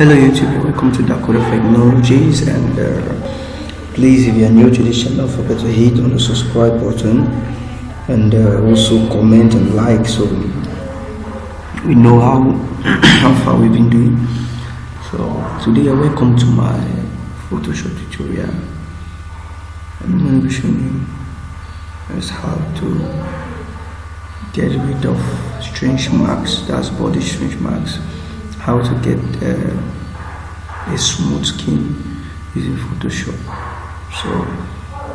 Hello YouTube, welcome to Dakota Technologies, and please, if you are new to this channel, don't forget to hit on the subscribe button and also comment and like, so we know how far we've been doing. So today, welcome to my Photoshop tutorial. I'm going to be showing you how to get rid of strange marks, that's body strange marks, how to get a smooth skin using Photoshop. So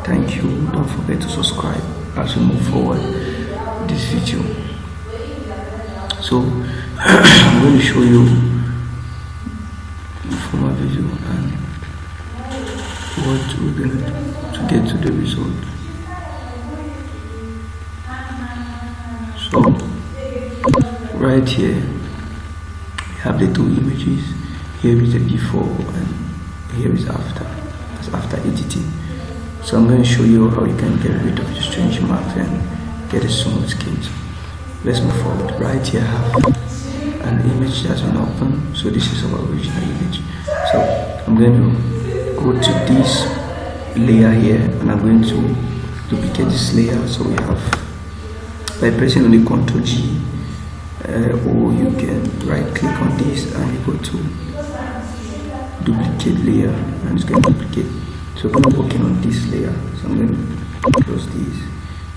thank you, don't forget to subscribe as we move forward with this video. So I'm going to show you the former video and what we're going to do to get to the result. So right here we have the two images. Here is the before and here is after. That's after editing. So I'm going to show you how you can get rid of the strange marks and get a smooth skin. So let's move forward. Right here I have an image that's been open. So this is our original image. So I'm going to go to this layer here and I'm going to duplicate this layer. So we have, by pressing on the Ctrl G, or you can right click on this and you go to duplicate layer and it's going to duplicate. So I'm working on this layer, so I'm going to close this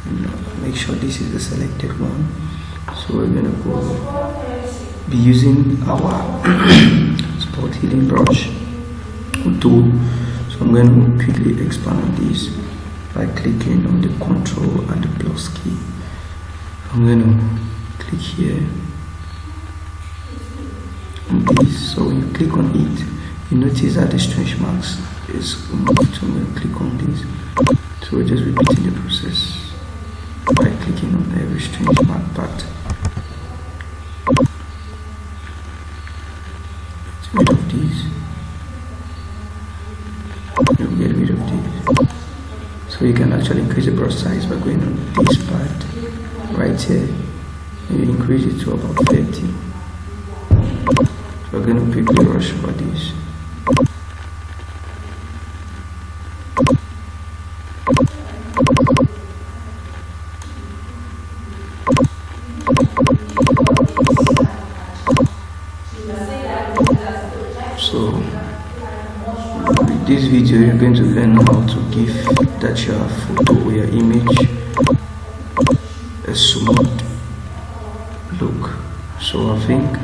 and make sure this is the selected one. So we're going to be using our spot healing brush tool. So I'm going to quickly expand on this by clicking on the Ctrl and the plus key. I'm going to click here on this. So when you click on it, you notice that the strange marks is removed. So I'm going to click on this. So we're just repeating the process by clicking on every strange mark part. Get rid of these. You'll get rid of these. So you can actually increase the brush size by going on this part right here, and you increase it to about 30. So we're going to quickly rush over this. So with this video you're going to learn how to give that your photo or your image a smooth look. So I think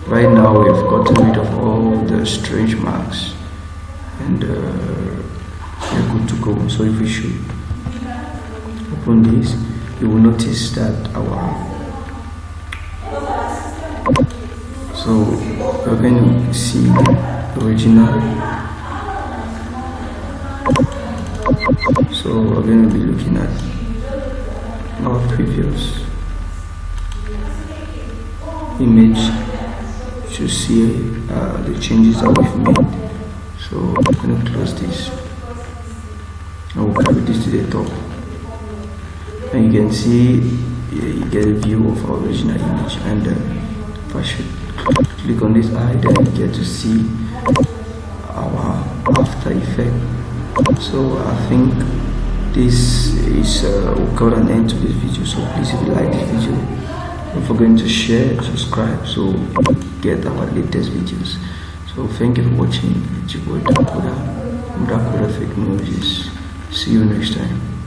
right now we have gotten rid of all the strange marks and we're good to go. So if we should open this, you will notice that so we're going to see the original. So we're going to be looking at our previous image to see the changes that we've made. So I'm going to close this and we'll carry this to the top, and you can see you get a view of our original image. And if I should click on this eye, then you get to see our after effect. So I think this is will cut an end to this video. So please, if you like this video, don't forget to share, subscribe, so you get our latest videos. So thank you for watching. It's your boy Dakota from Dakota Technologies. See you next time.